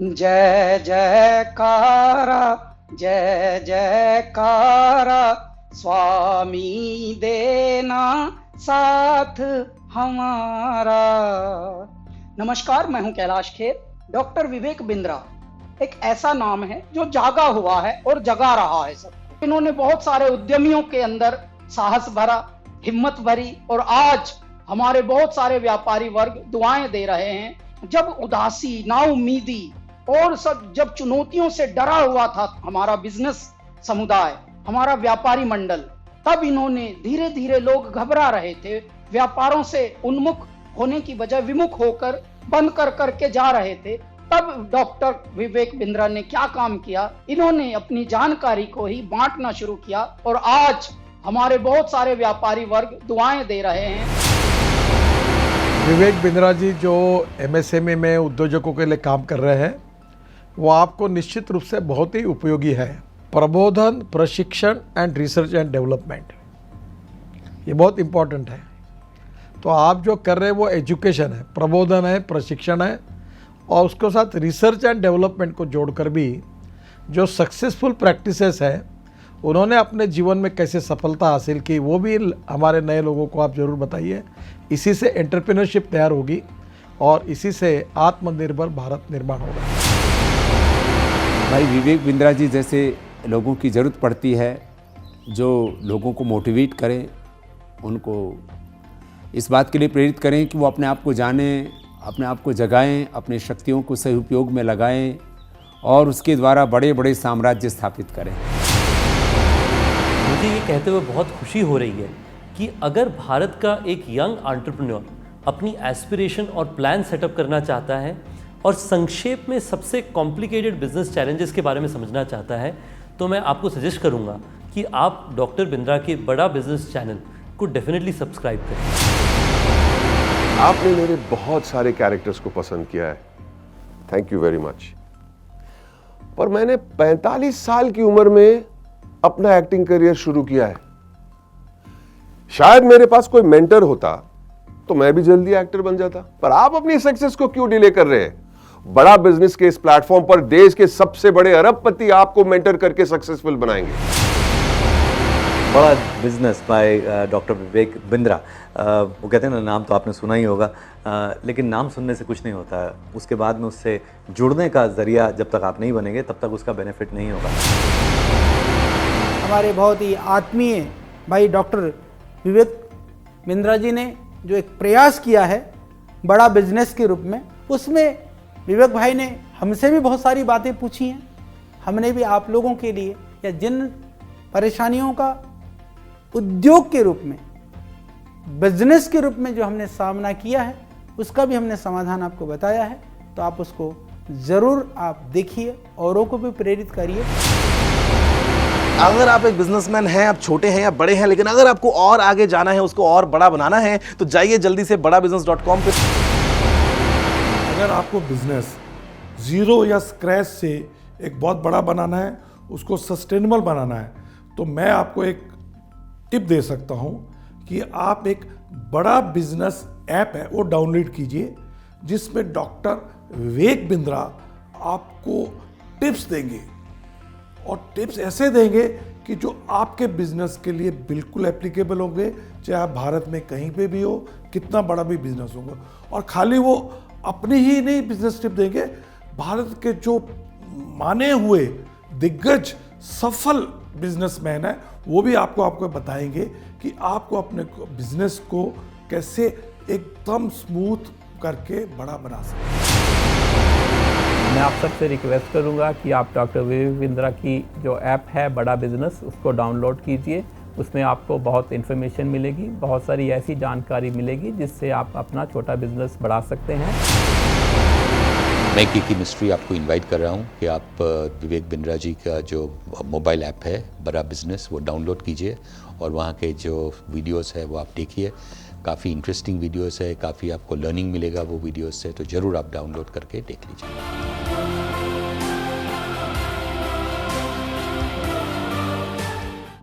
जय जयकारा, जय जयकारा, स्वामी देना साथ हमारा। नमस्कार, मैं हूं कैलाश खेर। डॉक्टर विवेक बिंद्रा एक ऐसा नाम है जो जागा हुआ है और जगा रहा है सबको। इन्होंने बहुत सारे उद्यमियों के अंदर साहस भरा, हिम्मत भरी, और आज हमारे बहुत सारे व्यापारी वर्ग दुआएं दे रहे हैं। जब उदासी, नाउमीदी और सब जब चुनौतियों से डरा हुआ था हमारा बिजनेस समुदाय, हमारा व्यापारी मंडल, तब इन्होंने धीरे धीरे, लोग घबरा रहे थे, व्यापारों से उन्मुख होने की बजाय विमुख होकर बंद कर करके जा रहे थे, तब डॉक्टर विवेक बिंद्रा ने क्या काम किया, इन्होंने अपनी जानकारी को ही बांटना शुरू किया और आज हमारे बहुत सारे व्यापारी वर्ग दुआएं दे रहे हैं। विवेक बिंद्रा जी जो MSME में उद्योजकों के लिए काम कर रहे हैं, वो आपको निश्चित रूप से बहुत ही उपयोगी है। प्रबोधन, प्रशिक्षण एंड रिसर्च एंड डेवलपमेंट, ये बहुत इम्पॉर्टेंट है। तो आप जो कर रहे हैं वो एजुकेशन है, प्रबोधन है, प्रशिक्षण है, और उसके साथ रिसर्च एंड डेवलपमेंट को जोड़कर भी जो सक्सेसफुल प्रैक्टिसेस है उन्होंने अपने जीवन में कैसे सफलता हासिल की, वो भी हमारे नए लोगों को आप ज़रूर बताइए। इसी से एंटरप्रेन्योरशिप तैयार होगी और इसी से आत्मनिर्भर भारत निर्माण होगा। भाई विवेक बिंद्रा जी जैसे लोगों की ज़रूरत पड़ती है, जो लोगों को मोटिवेट करें, उनको इस बात के लिए प्रेरित करें कि वो अपने आप को जानें, अपने आप को जगाएं, अपनी शक्तियों को सही उपयोग में लगाएं और उसके द्वारा बड़े बड़े साम्राज्य स्थापित करें। मुझे ये कहते हुए बहुत खुशी हो रही है कि अगर भारत का एक यंग एंटरप्रेन्योर अपनी एस्पिरेशन और प्लान सेटअप करना चाहता है और संक्षेप में सबसे कॉम्प्लिकेटेड बिजनेस चैलेंजेस के बारे में समझना चाहता है, तो मैं आपको सजेस्ट करूंगा कि आप डॉक्टर बिंद्रा के बड़ा बिजनेस चैनल को डेफिनेटली सब्सक्राइब करें। आपने मेरे बहुत सारे कैरेक्टर्स को पसंद किया है, थैंक यू वेरी मच। पर मैंने 45 साल की उम्र में अपना एक्टिंग करियर शुरू किया है। शायद मेरे पास कोई मेंटर होता तो मैं भी जल्दी एक्टर बन जाता। पर आप अपनी सक्सेस को क्यों डिले कर रहे हैं? बड़ा बिजनेस के इस प्लेटफॉर्म पर देश के सबसे बड़े अरबपति आपको मेंटर करके सक्सेसफुल बनाएंगे। बड़ा business by doctor Vivek Bindra. वो कहते हैं ना, नाम तो आपने सुना ही होगा, लेकिन नाम सुनने से कुछ नहीं होता है। उसके बाद में उससे जुड़ने का जरिया जब तक आप नहीं बनेंगे तब तक उसका बेनिफिट नहीं होगा। हमारे बहुत ही आत्मीय भाई डॉक्टर विवेक बिंद्रा जी ने जो एक प्रयास किया है बड़ा बिजनेस के रूप में, उसमें विवेक भाई ने हमसे भी बहुत सारी बातें पूछी हैं। हमने भी आप लोगों के लिए, या जिन परेशानियों का उद्योग के रूप में, बिजनेस के रूप में जो हमने सामना किया है, उसका भी हमने समाधान आपको बताया है। तो आप उसको ज़रूर आप देखिए, औरों को भी प्रेरित करिए। अगर आप एक बिजनेसमैन हैं, आप छोटे हैं या बड़े हैं, लेकिन अगर आपको और आगे जाना है, उसको और बड़ा बनाना है, तो जाइए जल्दी से badabusiness.com पे। अगर आपको बिजनेस ज़ीरो या स्क्रैच से एक बहुत बड़ा बनाना है, उसको सस्टेनेबल बनाना है, तो मैं आपको एक टिप दे सकता हूं कि आप एक बड़ा बिजनेस ऐप है वो डाउनलोड कीजिए, जिसमें डॉक्टर विवेक बिंद्रा आपको टिप्स देंगे, और टिप्स ऐसे देंगे कि जो आपके बिजनेस के लिए बिल्कुल एप्लीकेबल होंगे, चाहे आप भारत में कहीं पे भी हो, कितना बड़ा भी बिजनेस होगा। और खाली वो अपनी ही नहीं बिजनेस टिप देंगे, भारत के जो माने हुए दिग्गज सफल बिजनेसमैन है वो भी आपको बताएंगे कि आपको अपने बिजनेस को कैसे एकदम स्मूथ करके बड़ा बना सकते हैं। मैं आप सबसे रिक्वेस्ट करूंगा कि आप डॉक्टर विवेक बिंद्रा की जो ऐप है बड़ा बिजनेस, उसको डाउनलोड कीजिए। उसमें आपको बहुत इन्फॉर्मेशन मिलेगी, बहुत सारी ऐसी जानकारी मिलेगी जिससे आप अपना छोटा बिजनेस बढ़ा सकते हैं। मैं की मिस्ट्री आपको इनवाइट कर रहा हूं कि आप विवेक बिंद्रा जी का जो मोबाइल ऐप है बड़ा बिजनेस, वो डाउनलोड कीजिए और वहाँ के जो वीडियोस है वो आप देखिए। काफ़ी इंटरेस्टिंग वीडियोस है, काफ़ी आपको लर्निंग मिलेगा वो वीडियोस से, तो ज़रूर आप डाउनलोड करके देख लीजिए।